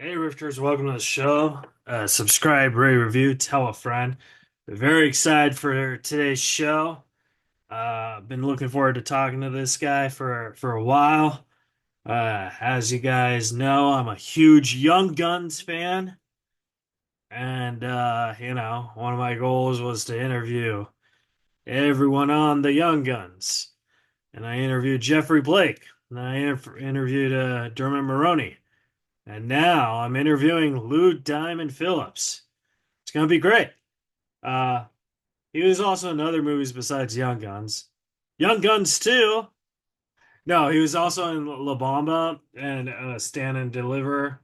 Hey, Rifters, welcome to the show. Subscribe, rate, review, tell a friend. Very excited for today's show. Been looking forward to talking to this guy for a while. As you guys know, I'm a huge Young Guns fan, and one of my goals was to interview everyone on the Young Guns. And I interviewed Jeffrey Blake, and I interviewed Dermot Mulroney. And now I'm interviewing Lou Diamond Phillips. It's gonna be great. Uh, he was also in other movies besides Young Guns. Young Guns 2. No, he was also in La Bamba and Stand and Deliver.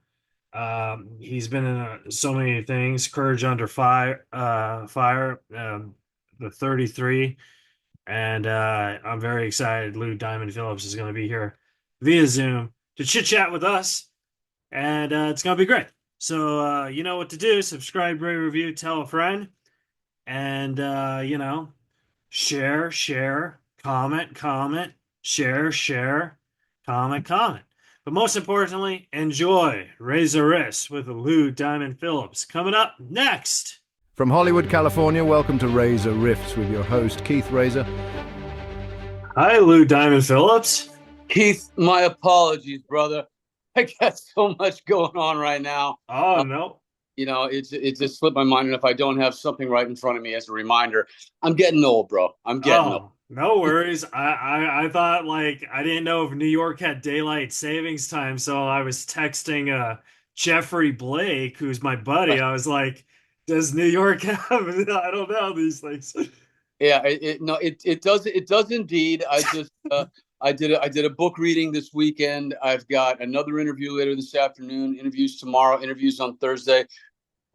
He's been in so many things. Courage Under Fire, the 33, and I'm very excited. Lou Diamond Phillips is going to be here via Zoom to chit chat with us, and it's going to be great. So you know what to do. Subscribe, rate, review, tell a friend, and share, comment, share, comment. But most importantly, enjoy Reza with Lou Diamond Phillips coming up next. From Hollywood, California, welcome to Razor Riffs with your host, Keith Razor. Hi, Lou Diamond Phillips. Keith, my apologies, brother. I got so much going on right now. Oh, no. It just slipped my mind. And if I don't have something right in front of me as a reminder, I'm getting old, bro. I'm getting old. No worries. I thought like I didn't know if New York had daylight savings time, so I was texting Jeffrey Blake, who's my buddy. I was like, does New York have I don't know these things. Yeah, it does indeed. I did a book reading this weekend. I've got another interview later this afternoon, interviews tomorrow, interviews on Thursday.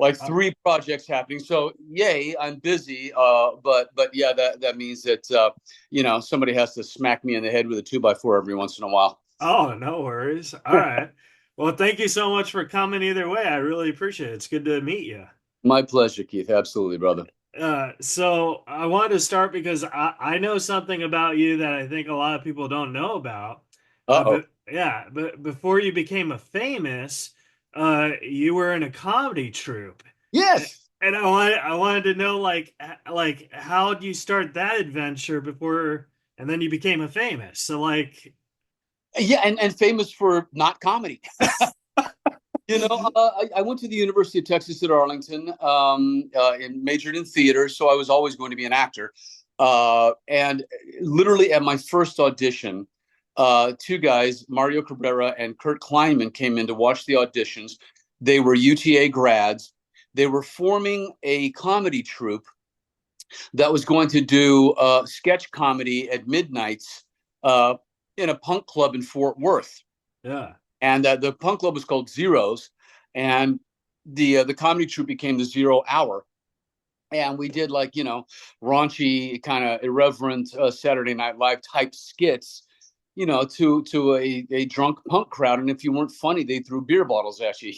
Like 3 projects happening. So yay, I'm busy. But yeah, that means that somebody has to smack me in the head with a 2x4 every once in a while. Oh, no worries. All right. Well, thank you so much for coming either way. I really appreciate it. It's good to meet you. My pleasure, Keith. Absolutely, brother. So I wanted to start because I know something about you that I think a lot of people don't know about. But before you became a famous, you were in a comedy troupe. Yes. And I wanted to know like how did you start that adventure before and then you became a famous. So like yeah, and famous for not comedy. I went to the University of Texas at Arlington and majored in theater, so I was always going to be an actor. And literally at my first audition, 2 guys, Mario Cabrera and Kurt Kleinman, came in to watch the auditions. They were UTA grads. They were forming a comedy troupe that was going to do sketch comedy at midnights in a punk club in Fort Worth. Yeah. And the punk club was called Zeros, and the comedy troupe became the 0 Hour. And we did raunchy, kind of irreverent Saturday Night Live type skits, to a drunk punk crowd. And if you weren't funny, they threw beer bottles at you,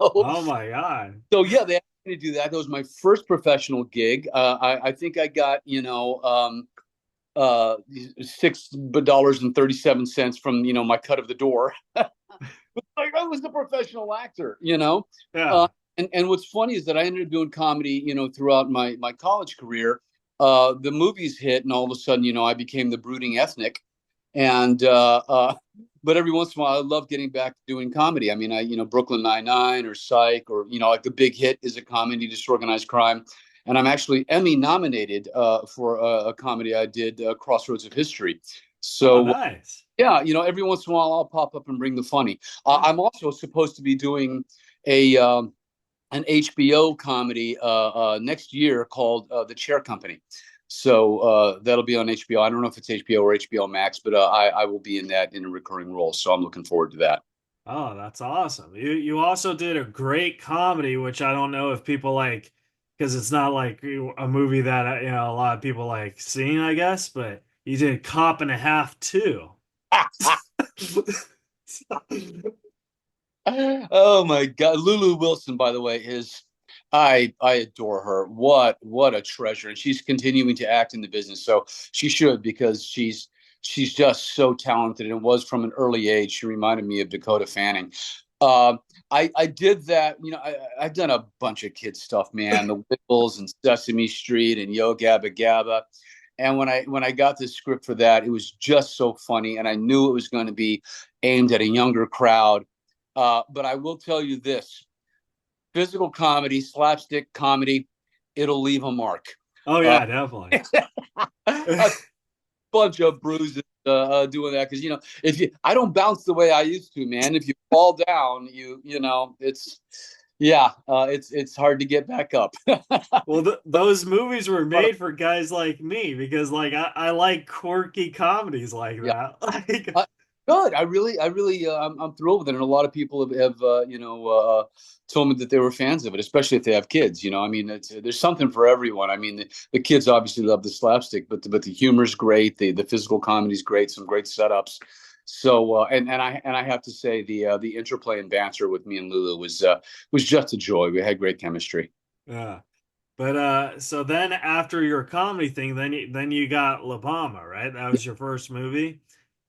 Oh my God. So yeah, they asked me to do that. That was my first professional gig. I think I got, $6.37 from, my cut of the door. Like I was a professional actor. Yeah. And what's funny is that I ended up doing comedy, throughout my college career. The movies hit, and all of a sudden, I became the brooding ethnic. And but every once in a while, I love getting back to doing comedy. I mean, Brooklyn Nine-Nine or Psych, or like The Big Hit is a comedy, disorganized crime. And I'm actually Emmy nominated for a comedy I did, Crossroads of History. So nice. Yeah, every once in a while I'll pop up and bring the funny. I'm also supposed to be doing an HBO comedy next year called The Chair Company. So that'll be on HBO. I don't know if it's HBO or HBO Max, but I will be in that in a recurring role. So I'm looking forward to that. Oh, that's awesome. You also did a great comedy, which I don't know if people like because it's not like a movie that a lot of people like seeing, I guess, but you did Cop and a Half too. Oh my God. Lulu Wilson, by the way, I adore her. What a treasure. And she's continuing to act in the business. So she should, because she's just so talented. And it was from an early age. She reminded me of Dakota Fanning. Uh, I did that. I've done a bunch of kid stuff, man. The Wiggles and Sesame Street and Yo Gabba Gabba. And when I got the script for that, it was just so funny, and I knew it was going to be aimed at a younger crowd. But I will tell you this: physical comedy, slapstick comedy, it'll leave a mark. Oh Uh, yeah, definitely. a bunch of bruises doing that because if you, I don't bounce the way I used to, man. If you fall down, it's yeah, it's hard to get back up. Well, those movies were made for guys like me because like I like quirky comedies like Yeah. that. Like Uh, Good. I'm thrilled with it, and a lot of people have told me that they were fans of it, especially if they have kids. I mean, there's something for everyone. I mean, the kids obviously love the slapstick, but the humor's great. The physical comedy's great. Some great setups. So and I have to say the interplay and banter with me and Lulu was just a joy. We had great chemistry. yeah. But so then after your comedy thing, then you got La Bamba, right? That was your first movie.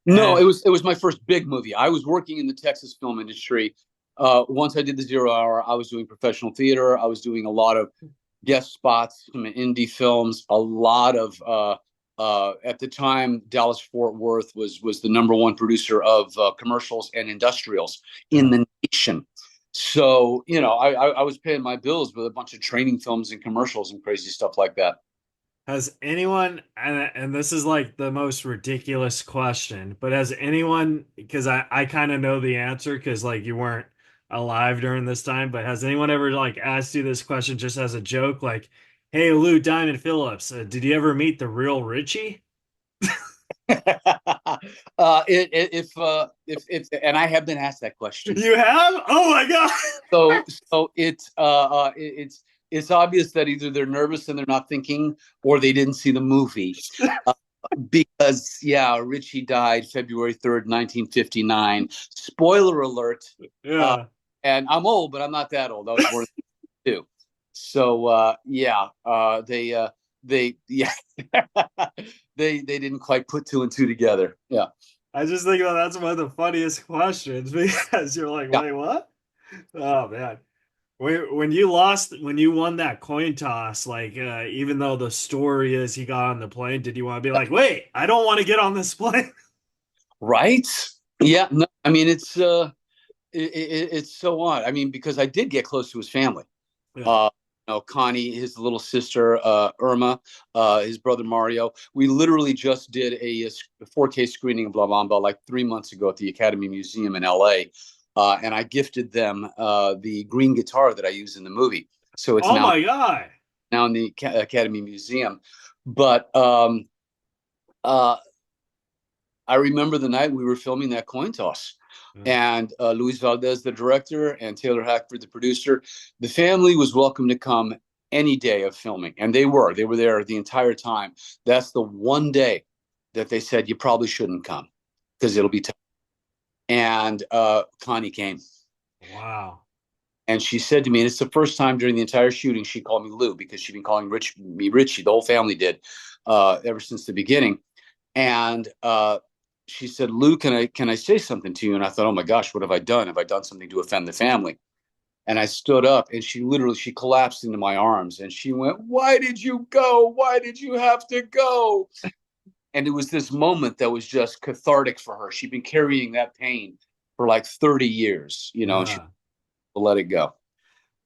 No, it And was it was my first big movie. I was working in the Texas film industry. Once I did the 0 Hour, I was doing professional theater. I was doing a lot of guest spots, some indie films, a lot of at the time Dallas Fort Worth was the number one producer of commercials and industrials in yeah. the nation. So I was paying my bills with a bunch of training films and commercials and crazy stuff like that. Has anyone, and this is like the most ridiculous question, but has anyone, because I kind of know the answer because like you weren't alive during this time, but has anyone ever like asked you this question just as a joke? Like, hey, Lou Diamond Phillips, did you ever meet the real Richie? If and I have been asked that question. You have? Oh my So God. so it's obvious that either they're nervous and they're not thinking, or they didn't see the movie. Uh, because Richie died February 3rd, 1959. Spoiler alert. Uh, Yeah. and I'm old, but I'm not that old. I was born in 2. So they yeah they didn't quite put two and two together. Yeah. I just think that's one of the funniest questions because you're like, Yeah. wait, what? Oh man. When you won that coin toss, like even though the story is he got on the plane, did you want to be like, wait, I don't want to get on this plane? Right. Yeah. No, I mean it's so odd. I mean, because I did get close to his family. Yeah. Uh, Connie, his little sister, Irma, his brother Mario. We literally just did a 4K screening of La Bamba like 3 months ago at the Academy Museum in LA. And I gifted them the green guitar that I use in the movie. So it's Oh now my God. now in the Academy Museum. But uh, I remember the night we were filming that coin toss, Yeah. and Luis Valdez, the director, and Taylor Hackford, the producer. The family was welcome to come any day of filming, and they were there the entire time. That's the one day that they said you probably shouldn't come because it'll be tough. And Connie came, Wow. and she said to me, and it's the first time during the entire shooting she called me Lou, because she'd been calling me Richie. The whole family did ever since the beginning. And she said, "Lou, can I say something to you?" And I thought, "Oh my gosh, what have I done? Have I done something to offend the family?" And I stood up, and she collapsed into my arms, and she went, "Why did you go? Why did you have to go?" And it was this moment that was just cathartic for her. She'd been carrying that pain for like 30 years, and she Yeah. let it go.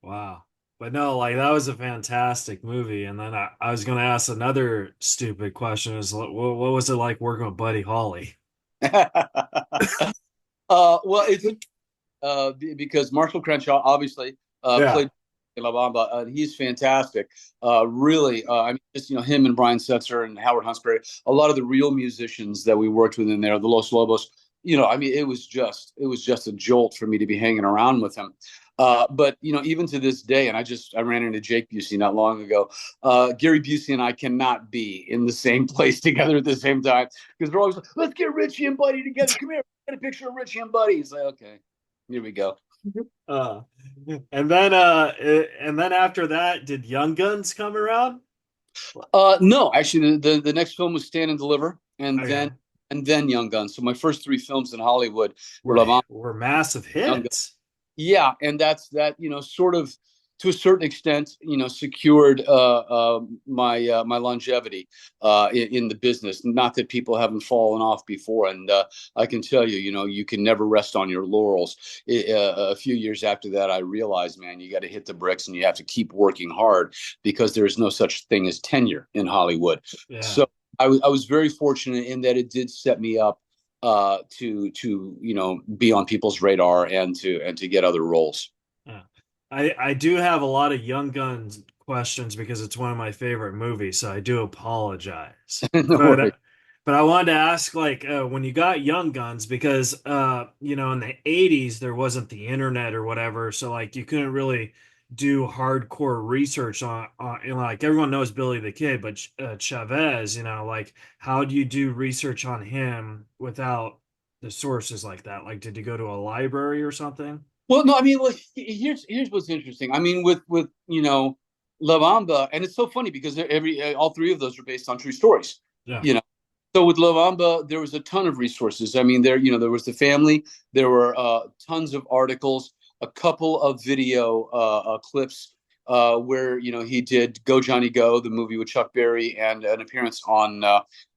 Wow. But no, like that was a fantastic movie. And then I was going to ask another stupid question is what was it like working with Buddy Holly? Well, it's because Marshall Crenshaw obviously Yeah. played in La Bamba. He's fantastic. Really, I mean, just him and Brian Setzer and Howard Huntsberry. A lot of the real musicians that we worked with in there, the Los Lobos. I mean, it was just a jolt for me to be hanging around with him. But even to this day, and I ran into Jake Busey not long ago. Gary Busey and I cannot be in the same place together at the same time because they're always like, "Let's get Richie and Buddy together. Come here, get a picture of Richie and Buddy." He's like, "Okay, here we go." Uh, and then after that, did Young Guns come around? No, actually, the next film was Stand and Deliver, and then Okay. and then Young Guns. So my first three films in Hollywood were Were La Bamba, were massive Young Guns. hits. Yeah, and that's that, sort of to a certain extent, secured my longevity in the business. Not that people haven't fallen off before, and I can tell you, you can never rest on your laurels. A few years after that, I realized, man, you got to hit the bricks and you have to keep working hard because there is no such thing as tenure in Hollywood. Yeah. So I was very fortunate in that it did set me up to be on people's radar and to get other roles. Yeah. I do have a lot of Young Guns questions because it's one of my favorite movies, so I do apologize. No But worries. but I wanted to ask like when you got Young Guns because in the 80s there wasn't the internet or whatever, so like you couldn't really do hardcore research like everyone knows Billy the Kid, but Chavez, like how do you do research on him without the sources like that? Like did you go to a library or something? Well, no, I mean, look, here's what's interesting. I mean, with La Bamba, and it's so funny because all three of those are based on true stories. Yeah. You know, so with La Bamba, there was a ton of resources. I mean, there was the family, there were tons of articles, a couple of video clips where he did Go Johnny Go, the movie with Chuck Berry, and an appearance on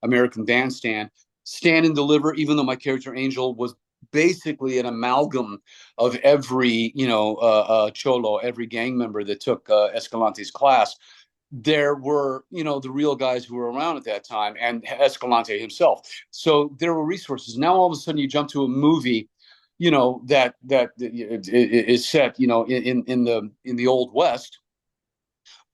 American Bandstand. Stand and Deliver, even though my character Angel was basically an amalgam of every cholo, every gang member that took Escalante's class. There were the real guys who were around at that time, and Escalante himself. So there were resources. Now all of a sudden you jump to a movie, that is set, in the old West.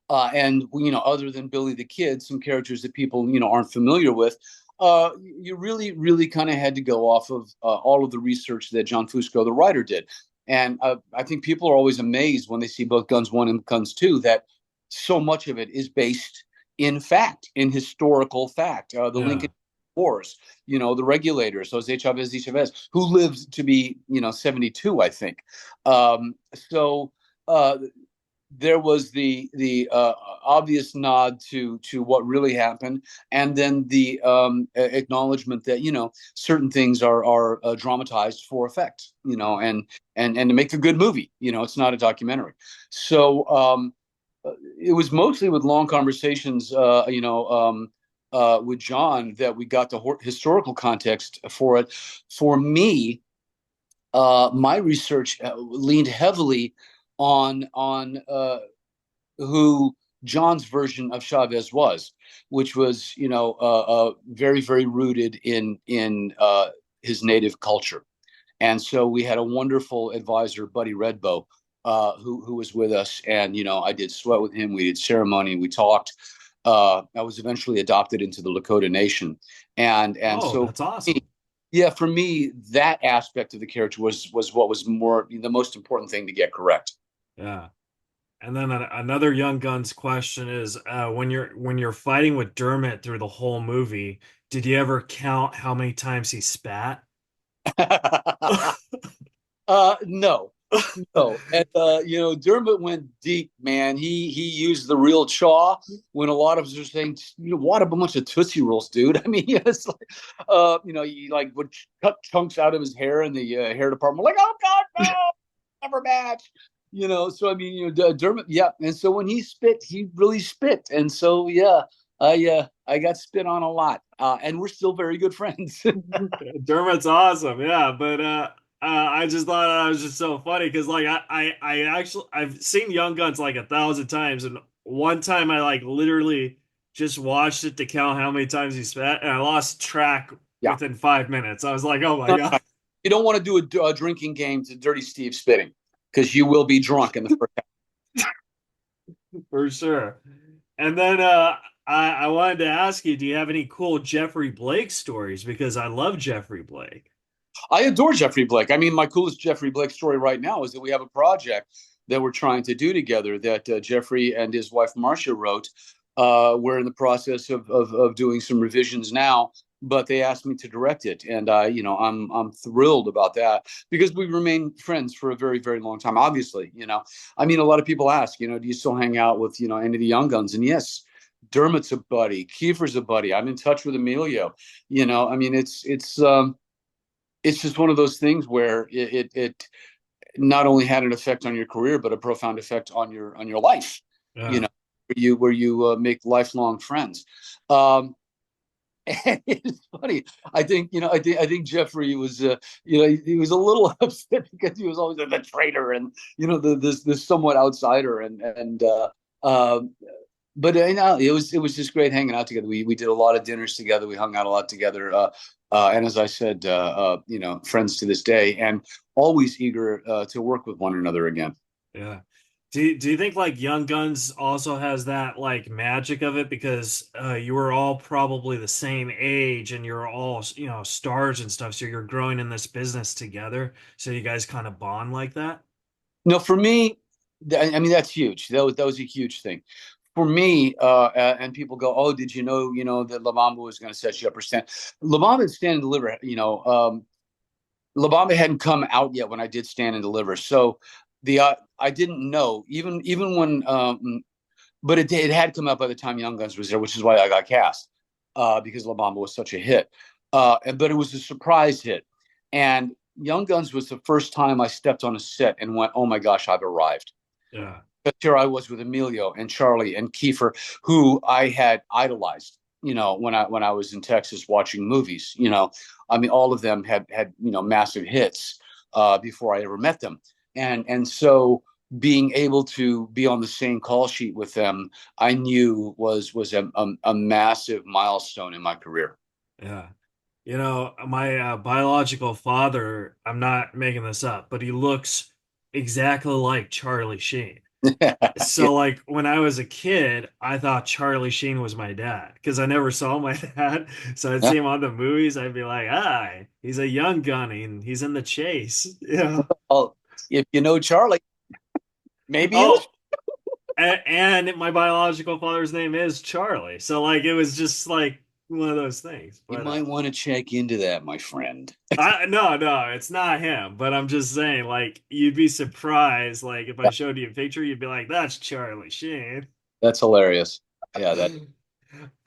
And other than Billy the Kid, some characters that people aren't familiar with. You really, really kind of had to go off of all of the research that John Fusco, the writer, did. And I think people are always amazed when they see both Guns One and Guns Two that so much of it is based in fact, in historical fact. The Yeah. Lincoln Wars, the regulators, Jose Chavez, who lived to be 72, I think. So. There was the obvious nod to what really happened, and then the acknowledgement that certain things are dramatized for effect, and to make a good movie. It's not a documentary. So it was mostly with long conversations, with John that we got the historical context for it. For me, my research leaned heavily on who John's version of Chavez was, which was very, very rooted in his native culture. And so we had a wonderful advisor, Buddy Redbow, who was with us, and I did sweat with him. We did ceremony. We talked. I was eventually adopted into the Lakota Nation, and Oh, so that's awesome. yeah, for me, that aspect of the character was what was more the most important thing to get correct. Yeah. And then another Young Guns question is when you're fighting with Dermot through the whole movie, did you ever count how many times he spat? No, no, and Dermot went deep, man. He used the real chaw when a lot of us are saying, what a bunch of Tootsie Rolls, dude. I mean, it's like, he like would cut chunks out of his hair, and the hair department like, oh God, no, never match. So I mean, Dermot, yeah. And so when he spit, he really spit, and so yeah, I got spit on a lot, and we're still very good friends. Dermot's awesome, yeah. But I just thought that was just so funny because like I've seen Young Guns like 1,000 times, and one time I like literally just watched it to count how many times he spat, and I lost track Yeah. within 5 minutes. I was like, oh my God. You don't want to do a drinking game to Dirty Steve spitting because you will be drunk in the first half. For sure. And then I wanted to ask you, do you have any cool Jeffrey Blake stories? Because I love Jeffrey Blake. I adore Jeffrey Blake. I mean, my coolest Jeffrey Blake story right now is that we have a project that we're trying to do together that Jeffrey and his wife Marcia wrote. We're in the process of doing some revisions now, but they asked me to direct it, and I'm thrilled about that because we remain friends for a very, very long time. Obviously, I mean, a lot of people ask, do you still hang out with any of the Young Guns? And yes, Dermot's a buddy, Kiefer's a buddy. I'm in touch with Emilio. I mean, it's just one of those things where not only had an effect on your career, but a profound effect on your life. You Yeah. know, where you make lifelong friends. Um, and it's funny. I think I think Jeffrey was he was a little upset because he was always the traitor and this somewhat outsider uh, but it was just great hanging out together. We did a lot of dinners together. We hung out a lot together. And as I said, friends to this day, and always eager to work with one another again. Yeah. Do you think like Young Guns also has that like magic of it because you were all probably the same age and you're all stars and stuff, so you're growing in this business together, so you guys kind of bond like that? No, for me, I mean that's huge. That was a huge thing for me. And people go, "Oh, did you know that La Bamba was going to set you up for stand?" La Bamba and Stand and Deliver. La Bamba hadn't come out yet when I did Stand and Deliver, so I didn't know even when but it had come out by the time Young Guns was there, which is why I got cast because La Bamba was such a hit. But it was a surprise hit, and Young Guns was the first time I stepped on a set and went, "Oh my gosh, I've arrived." Yeah. But here I was with Emilio and Charlie and Kiefer, who I had idolized. When I was in Texas watching movies. I mean, all of them had massive hits before I ever met them, and so being able to be on the same call sheet with them, I knew was a massive milestone in my career. Yeah. My biological father, I'm not making this up, but he looks exactly like Charlie Sheen. Yeah. So like when I was a kid, I thought Charlie Sheen was my dad because I never saw my dad. So I'd Yeah. see him on the movies. I'd be like, "Ah, he's a young gunny and he's in the chase." Well, if you know Charlie, maybe it was. Oh, and my biological father's name is Charlie. So like it was just like one of those things. You But might want to check into that, my friend. no, it's not him. But I'm just saying, like you'd be surprised. Like if I showed you a picture, you'd be like, "That's Charlie Sheen." That's hilarious. Yeah, that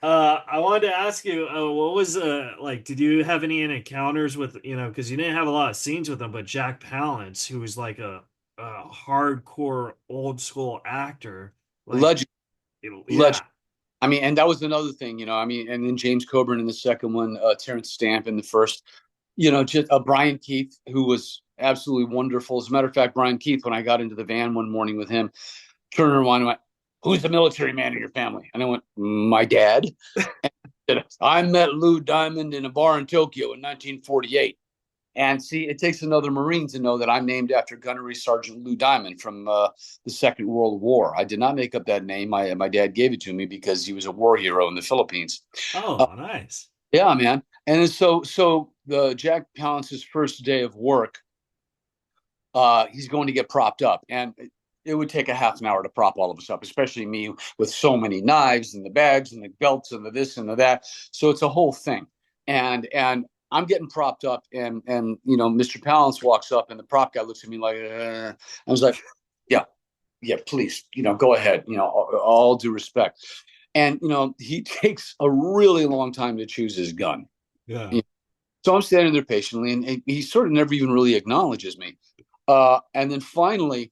I wanted to ask you, what was like? Did you have any encounters with because you didn't have a lot of scenes with him, but Jack Palance, who was like a hardcore old school actor, like legend, yeah, legend. I mean, and that was another thing, I mean, and then James Coburn in the second one, Terrence Stamp in the first, just Brian Keith, who was absolutely wonderful. As a matter of fact, Brian Keith, when I got into the van one morning with him, turned around and went, "Who's the military man in your family?" And I went, "My dad." And I met Lou Diamond in a bar in Tokyo in 1948. And see, it takes another Marine to know that I'm named after Gunnery Sergeant Lou Diamond from the Second World War. I did not make up that name. My dad gave it to me because he was a war hero in the Philippines. Uh, oh, nice, yeah, man. And so the Jack Palance's first day of work, he's going to get propped up, and it would take a half an hour to prop all of us up, especially me with so many knives and the bags and the belts and the this and the that. So it's a whole thing, and I'm getting propped up, and Mr. Palance walks up, and the prop guy looks at me like, I was like, "Yeah, yeah, please, go ahead, all due respect." And he takes a really long time to choose his gun. yeah, So I'm standing there patiently, and he sort of never even really acknowledges me. And then finally,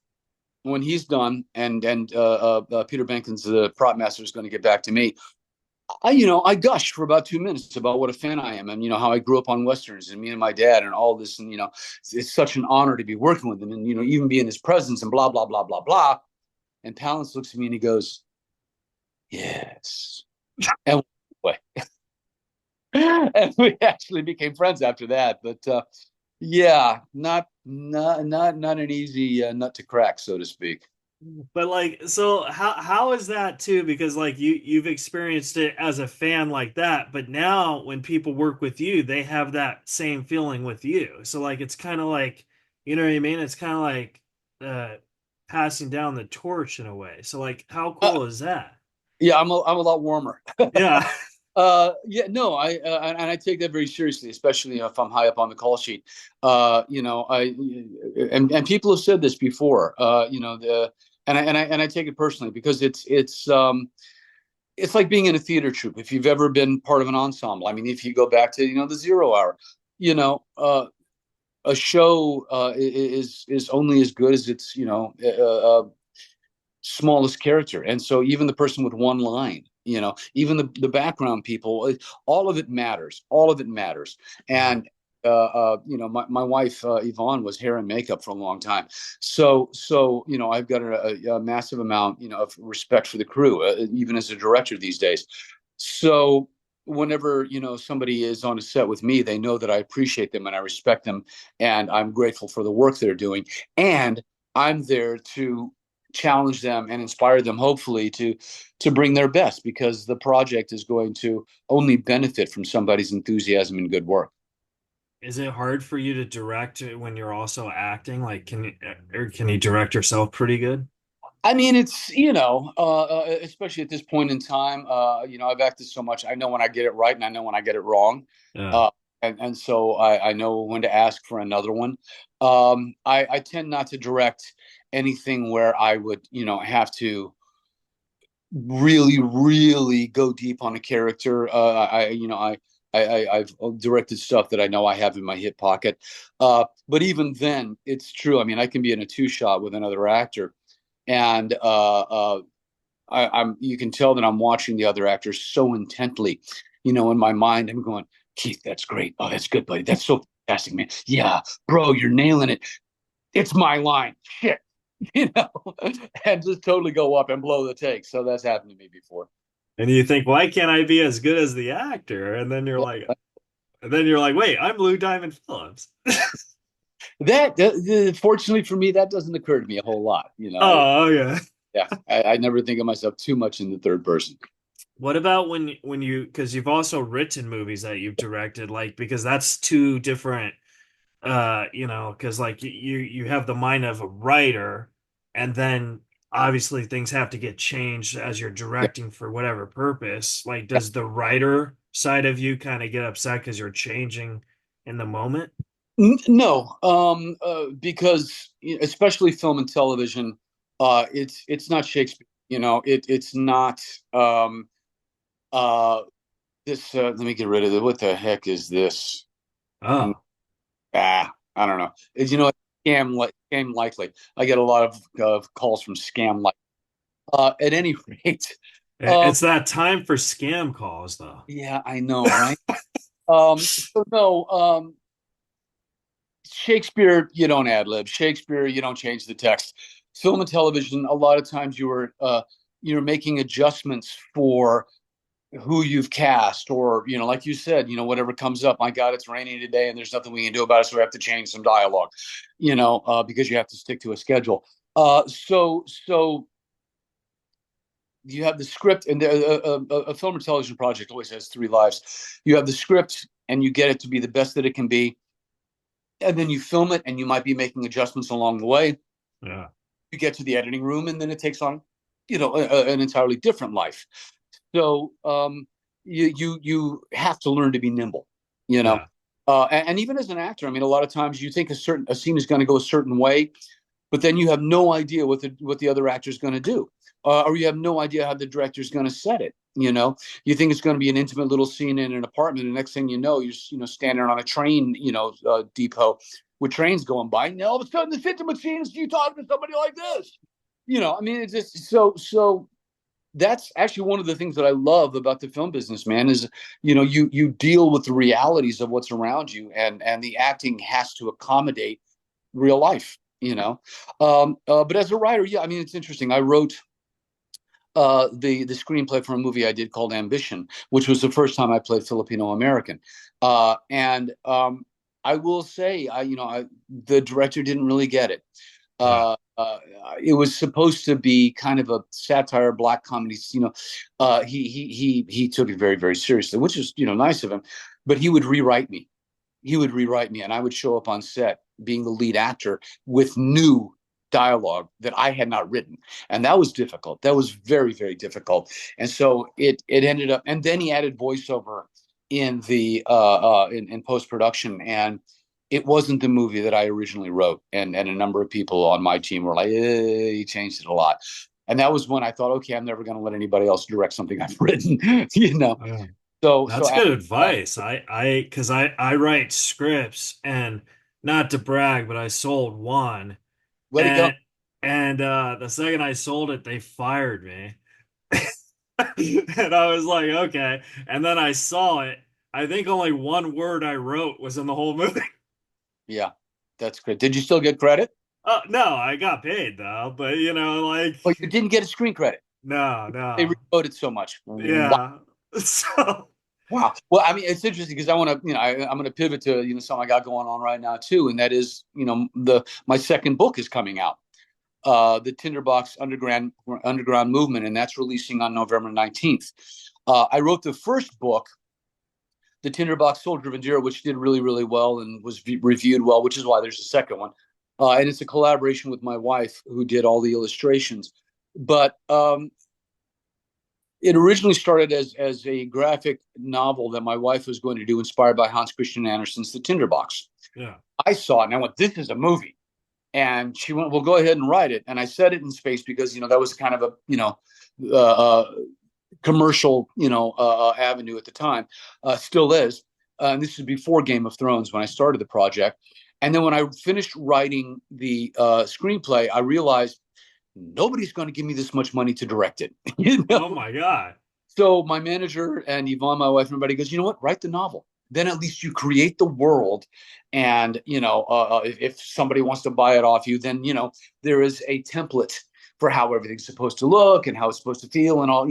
when he's done, and Peter Benkins, the prop master, is going to get back to me, I gushed for about 2 minutes about what a fan I am, and how I grew up on westerns, and me and my dad, and all this, and it's such an honor to be working with him, and even be in his presence, and blah blah blah blah blah. And Palance looks at me and he goes, "Yes," and and we actually became friends after that. But yeah, not an easy nut to crack, so to speak. but like, so how is that too? Because like you've experienced it as a fan like that, but now when people work with you, they have that same feeling with you. So like, it's kind of like, you know what I mean? It's kind of like uh, passing down the torch in a way. So like, how Uh, cool is that? yeah, I'm a lot warmer. Yeah, Yeah, no, I take that very seriously, especially if I'm high up on the call sheet. I and people have said this before. And I take it personally because it's like being in a theater troupe. If you've ever been part of an ensemble, I mean, if you go back to the Zero Hour, you know, uh, a show is only as good as its smallest character. And so even the person with one line, even the background people, all of it matters. All of it matters. Yeah. And my wife Yvonne was hair and makeup for a long time, so I've got a massive amount of respect for the crew, even as a director these days. So whenever somebody is on a set with me, they know that I appreciate them and I respect them, and I'm grateful for the work they're doing, and I'm there to challenge them and inspire them, hopefully to bring their best, because the project is going to only benefit from somebody's enthusiasm and good work. Is it hard for you to direct when you're also acting? Like, can you direct yourself pretty good? I mean, it's especially at this point in time, I've acted so much. I know when I get it right, and I know when I get it wrong, Yeah. uh, and so I know when to ask for another one. I tend not to direct anything where I would have to really, really go deep on a character. I've directed stuff that I know I have in my hip pocket. But even then, it's true. I mean, I can be in a two shot with another actor, and you can tell that I'm watching the other actor so intently. In my mind, I'm going, Keith, that's great. Oh, that's good, buddy. That's so fantastic, man. Yeah, bro, you're nailing it. It's my line. Shit. you know, and just totally go up and blow the take. So that's happened to me before. And you think, why can't I be as good as the actor? And then you're like, wait, I'm Lou Diamond Phillips. Fortunately for me, that doesn't occur to me a whole lot. Oh, okay. Yeah, I never think of myself too much in the third person. What about when you, because you've also written movies that you've directed, like, because that's two different, because like you have the mind of a writer, and then obviously things have to get changed as you're Yeah. directing for whatever purpose. Like, does the writer side of you kind of get upset because you're changing in the moment? No, because especially film and television, it's not Shakespeare. It's not uh, this. Let me get rid of it. What the heck is this? Mm, Oh, I don't know. Scam likely. I get a lot of calls from scam like. At any rate, um, it's that time for scam calls, though. yeah, I know, right? So no, Shakespeare, you don't ad lib. Shakespeare, you don't change the text. Film and television, a lot of times you're making adjustments for who you've cast, or like you said, whatever comes up. My God, it's raining today, and there's nothing we can do about it, so we have to change some dialogue. Because you have to stick to a schedule. So you have the script, and a film or television project always has three lives. You have the script, and you get it to be the best that it can be, and then you film it, and you might be making adjustments along the way. Yeah, You get to the editing room, and then it takes on an entirely different life. So you have to learn to be nimble, you know. yeah, And even as an actor, I mean, a lot of times you think a scene is going to go a certain way, but then you have no idea what the other actor is going to do, or you have no idea how the director is going to set it. You think it's going to be an intimate little scene in an apartment, and the next thing you know, you're standing on a train, depot with trains going by, and all of a sudden, this intimate scene is you talking to somebody like this. I mean, it's just so. That's actually one of the things that I love about the film business, man, is you deal with the realities of what's around you, and the acting has to accommodate real life. But as a writer, yeah, I mean, it's interesting. I wrote the screenplay for a movie I did called Ambition, which was the first time I played Filipino American. And I will say, the director didn't really get it. yeah. It was supposed to be kind of a satire, black comedy. He took it very, very seriously, which is nice of him. But he would rewrite me. And I would show up on set being the lead actor with new dialogue that I had not written, and that was difficult. That was very, very difficult. And so it ended up, and then he added voiceover in the in post production, and it wasn't the movie that I originally wrote. And a number of people on my team were like, he changed it a lot. And that was when I thought, okay, I'm never going to let anybody else direct something I've written. you know. Yeah. So That's after good that, advice. Because I write scripts, and not to brag, but I sold one, Way to go. and the second I sold it, they fired me. And I was like, okay. And then I saw it. I think only one word I wrote was in the whole movie. Yeah, that's great. Did you still get credit? Oh, no, I got paid though, but like, Oh, you didn't get a screen credit. no, They no. rewrote it so much. Wow. Yeah. So, Wow. Well, I mean, it's interesting because I want to, I'm going to pivot to, something I got going on right now too, and that is, my second book is coming out, the Tinderbox Underground Movement, and that's releasing on November 19th. I wrote the first book, the Tinderbox Soldier of Endura, which did really, really well and was reviewed well, which is why there's a second one. And it's a collaboration with my wife who did all the illustrations. But it originally started as a graphic novel that my wife was going to do, inspired by Hans Christian Andersen's The Tinderbox. yeah. I saw it and I went, "This is a movie." And she went, "Well, go ahead and write it." And I set it in space because that was kind of a commercial avenue at the time, still is. And this is before Game of Thrones when I started the project. And then when I finished writing the screenplay, I realized nobody's going to give me this much money to direct it. Oh my God. So my manager and Yvonne, my wife, and everybody goes, "You know what? Write the novel. Then at least you create the world. And, if somebody wants to buy it off you, then, there is a template for how everything's supposed to look and how it's supposed to feel and all.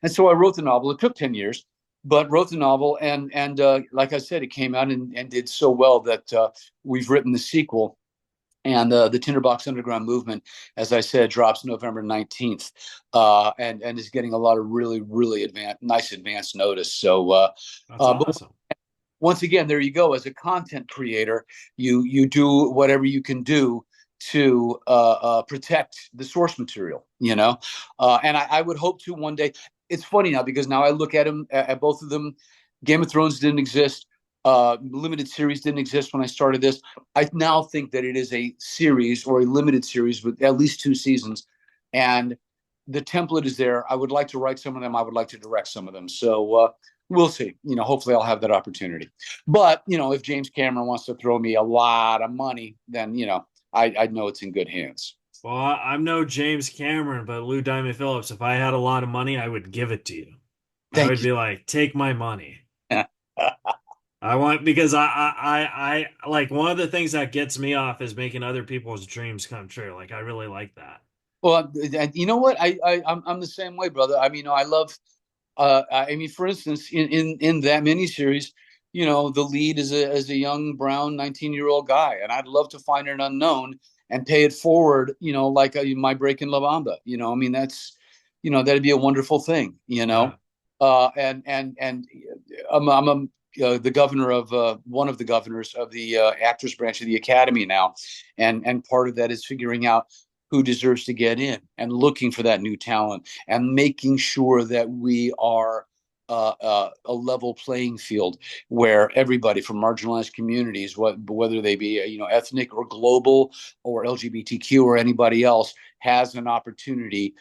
And so I wrote the novel. It took 10 years, but wrote the novel. And like I said, it came out and did so well that we've written the sequel. And the Tinderbox Underground Movement, as I said, drops November 19th, and is getting a lot of really, really nice advance notice. So, That's but awesome. once again, there you go. As a content creator, you do whatever you can do to protect the source material. And I would hope to one day. It's funny now because now I look at them at both of them. Game of Thrones didn't exist. Limited series didn't exist when I started this. I now think that it is a series or a limited series with at least 2 seasons, and the template is there. I would like to write some of them. I would like to direct some of them. So we'll see. Hopefully I'll have that opportunity. But if James Cameron wants to throw me a lot of money, then I know it's in good hands. Well, I'm no James Cameron, but Lou Diamond Phillips, if I had a lot of money, I would give it to you. I would Thank you. be like, take my money. I want because I like one of the things that gets me off is making other people's dreams come true. Like I really like that. Well, and you know what? I'm the same way, brother. I mean, I love. I mean, for instance, in that miniseries, the lead is a young brown 19-year-old guy, and I'd love to find an unknown and pay it forward. Like my break in La Bamba. I mean, that'd be a wonderful thing. Yeah, And I'm the governor of one of the governors of the actors branch of the academy now, and part of that is figuring out who deserves to get in and looking for that new talent and making sure that we are a level playing field where everybody from marginalized communities, whether they be ethnic or global or LGBTQ or anybody else, has an opportunity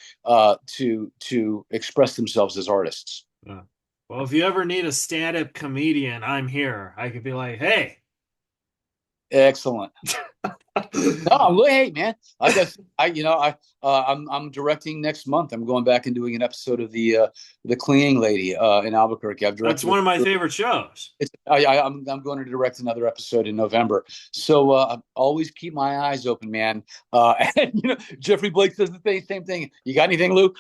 to express themselves as artists. yeah. Well, if you ever need a stand-up comedian, I'm here. I could be like, hey. Excellent. No, hey man, I guess I'm directing next month. I'm going back and doing an episode of the Cleaning Lady in Albuquerque. I've That's directed one it. of my favorite shows. I'm going to direct another episode in November. So always keep my eyes open, man. And Jeffrey Blake says the same thing. You got anything, Lou?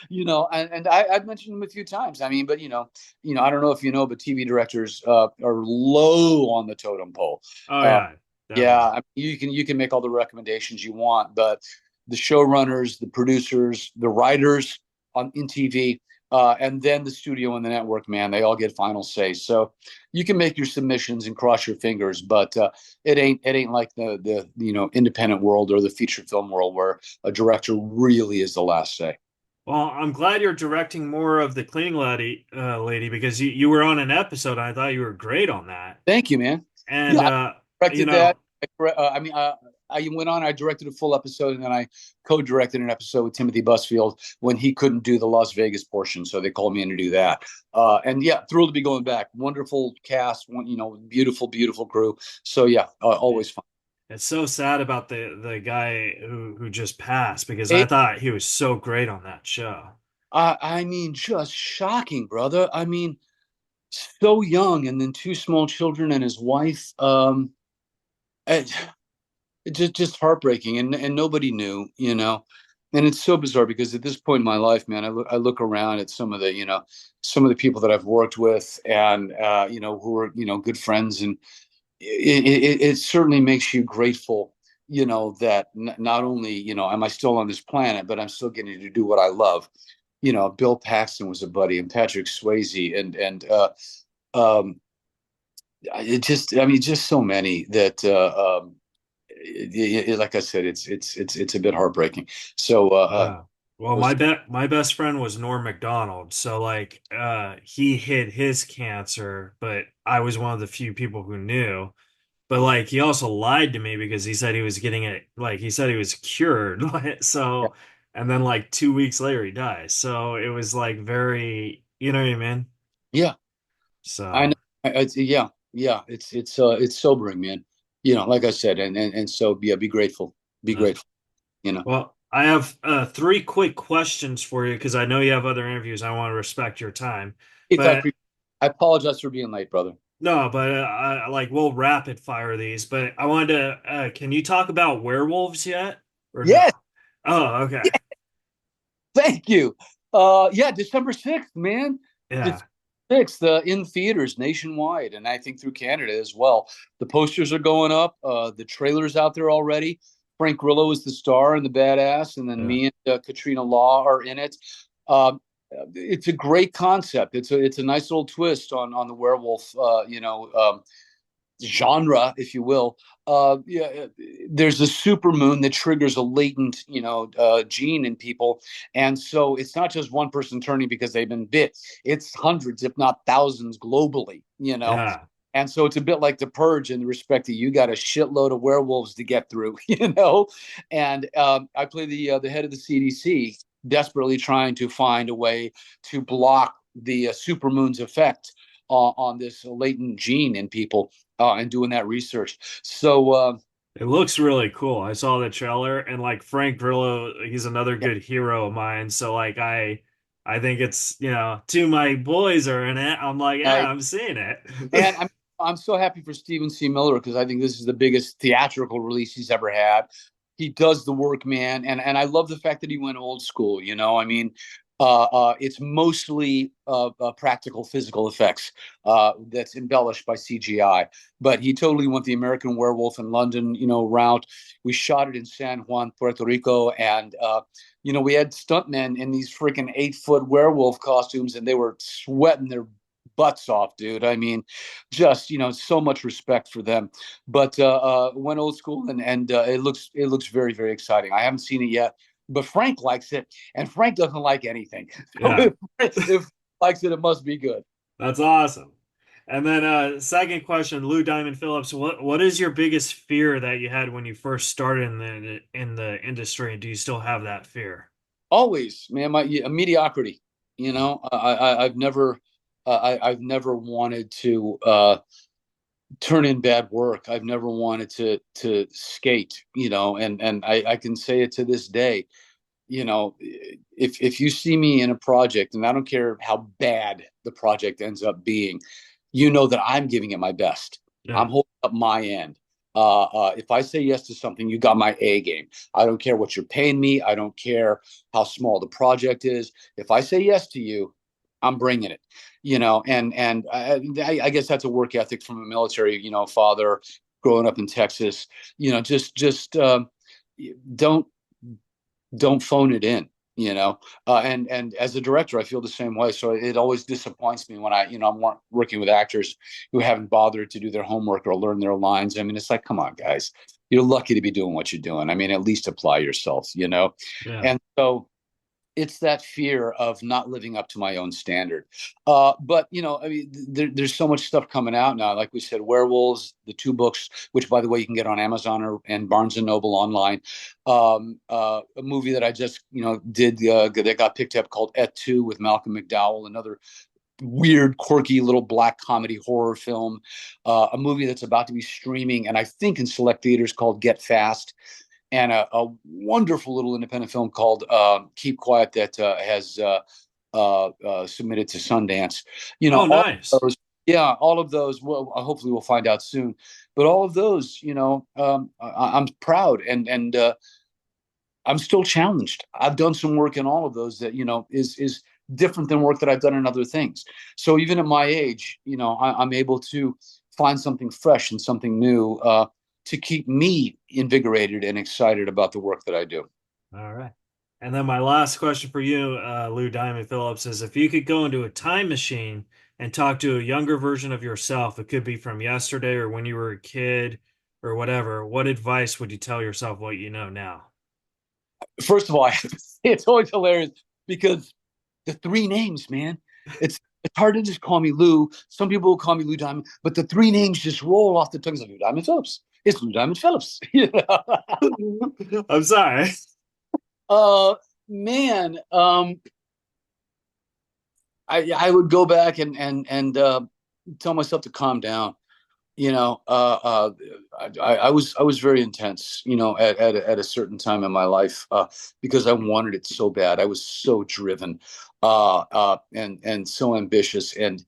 And I've mentioned him a few times. I mean, but I don't know if but TV directors are low on the totem pole. Oh Uh, yeah, yeah, definitely. I mean, you can make all the recommendations you want, but the showrunners, the producers, the writers in TV, and then the studio and the network, man, they all get final say. So you can make your submissions and cross your fingers, but it ain't like the independent world or the feature film world where a director really is the last say. Well, I'm glad you're directing more of the cleaning lady because you were on an episode. And I thought you were great on that. Thank you, man. And Yeah, I you directed that. know, I mean, I went on. I directed a full episode, and then I co-directed an episode with Timothy Busfield when he couldn't do the Las Vegas portion, so they called me in to do that. And yeah, thrilled to be going back. Wonderful cast, beautiful, beautiful crew. So yeah, always fun. It's so sad about the guy who just passed because I It, thought he was so great on that show. I mean, just shocking, brother. I mean, so young, and then two small children and his wife. It, it's just heartbreaking, and nobody knew, you know. And it's so bizarre because at this point in my life, man, I look around at some of the, some of the people that I've worked with, and who are, good friends, and it certainly makes you grateful, that not only, am I still on this planet, but I'm still getting to do what I love. Bill Paxton was a buddy, and Patrick Swayze, and um, I mean, just so many that, like I said, it's a bit heartbreaking. So, Yeah. Well, was my best friend was Norm Macdonald. So like he hid his cancer, but I was one of the few people who knew. But like he also lied to me because he said he was getting it, like he said he was cured. yeah, So and then like 2 weeks later he dies. So it was like very, you know what I mean? yeah, I know. So Yeah, it's sobering, man. Like I said, and so yeah, be grateful, be uh, grateful. You know, well, I have three quick questions for you because I know you have other interviews. I want to respect your time. if But I apologize for being late, brother. no, but like we'll rapid fire these. But I wanted to, can you talk about werewolves yet or Yes, no? Oh, okay. thank you. Yeah, December 6th, man. Yeah, December 6th, in theaters nationwide, and I think through Canada as well. The posters are going up. The trailers out there already. Frank Grillo is the star and the badass, and then yeah. me and Katrina Law are in it. Um, it's a great concept. It's a nice little twist on the werewolf, genre, if you will. Yeah, there's a super moon that triggers a latent, gene in people, and so it's not just one person turning because they've been bit. It's hundreds, if not thousands, globally. Yeah. And so it's a bit like the purge in the respect that you got a shitload of werewolves to get through, you know. And I play the head of the CDC, desperately trying to find a way to block the supermoon's effect on this latent gene in people, and doing that research. So It looks really cool. I saw the trailer and like Frank Grillo, he's another yeah, good hero of mine. So like I think it's, two of my boys are in it. I'm like, I, yeah, I'm seeing it. and I'm so happy for Stephen C. Miller because I think this is the biggest theatrical release he's ever had. He does the work, man, and I love the fact that he went old school. I mean, it's mostly practical physical effects that's embellished by CGI, but he totally went the American Werewolf in London, route. We shot it in San Juan, Puerto Rico, and we had stuntmen in these freaking 8-foot werewolf costumes, and they were sweating their butts off, dude. I mean, just so much respect for them. But went old school, and it looks very very exciting. I haven't seen it yet, but Frank likes it, and Frank doesn't like anything. So Yeah, if likes it, it must be good. that's awesome. And then second question, Lou Diamond Phillips, what is your biggest fear that you had when you first started in the industry? And do you still have that fear? Always, man, my mediocrity. I've never wanted to turn in bad work. I've never wanted to skate, and I can say it to this day. If you see me in a project, and I don't care how bad the project ends up being, that I'm giving it my best. I'm Yeah, holding up my end. If I say yes to something, you got my A game. I don't care what you're paying me. I don't care how small the project is. If I say yes to you, I'm bringing it. And I guess that's a work ethic from a military, father growing up in Texas. Just don't don't phone it in. And as a director, I feel the same way. So it always disappoints me when I'm working with actors who haven't bothered to do their homework or learn their lines. I mean, it's like, come on, guys, you're lucky to be doing what you're doing. I mean, at least apply yourself. yeah. And so it's that fear of not living up to my own standard. But I mean, there's so much stuff coming out now. Like we said, Werewolves, the two books, which by the way you can get on Amazon and Barnes and Noble online. A movie that I just did that got picked up called Et Tu with Malcolm McDowell, another weird, quirky little black comedy horror film, a movie that's about to be streaming, and I think in select theaters, called Get Fast, and a wonderful little independent film called Keep Quiet that has submitted to Sundance. Oh, All of nice. those, yeah, all of those. Well, hopefully we'll find out soon. But all of those, I'm proud, and I'm still challenged. I've done some work in all of those that is different than work that I've done in other things. So even at my age, I'm able to find something fresh and something new to keep me invigorated and excited about the work that I do. All right. And then my last question for you, Lou Diamond Phillips, is if you could go into a time machine and talk to a younger version of yourself, it could be from yesterday or when you were a kid or whatever, what advice would you tell yourself what you know now? First of all, I have to say it's always hilarious because the three names, man. It's hard to just call me Lou. Some people will call me Lou Diamond, but the three names just roll off the tongues like Lou Diamond Phillips. It's Lou Diamond Phillips. I'm sorry. uh man, I would go back and tell myself to calm down. you know, uh, I was very intense, at a certain time in my life, because I wanted it so bad. I was so driven, and so ambitious, and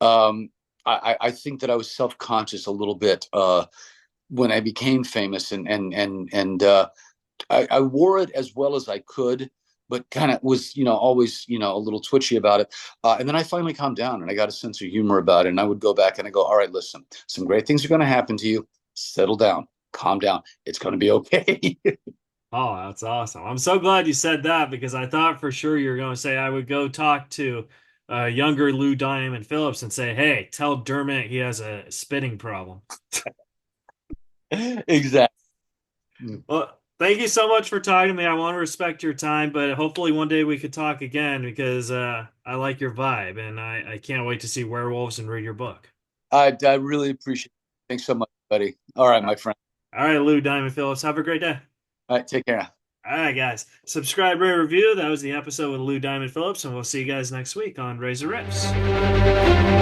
I think that I was self conscious a little bit when I became famous, and I wore it as well as I could, but kind of was, always, a little twitchy about it. And then I finally calmed down and I got a sense of humor about it. And I would go back and I go, all right, listen, some great things are going to happen to you. Settle down, calm down. It's going to be okay. Oh, that's awesome. I'm so glad you said that because I thought for sure you were going to say I would go talk to younger Lou Diamond Phillips and say, hey, tell Dermot he has a spitting problem. Exactly. Well, thank you so much for talking to me. I want to respect your time, but hopefully one day we could talk again because I like your vibe and I can't wait to see Werewolves and read your book. I really appreciate it. Thanks so much, buddy. All right, All right, my friend. all right, Lou Diamond Phillips. Have a great day. All right, take care now. All right, guys. Subscribe, rate, review. That was the episode with Lou Diamond Phillips, and we'll see you guys next week on Razor Riffs.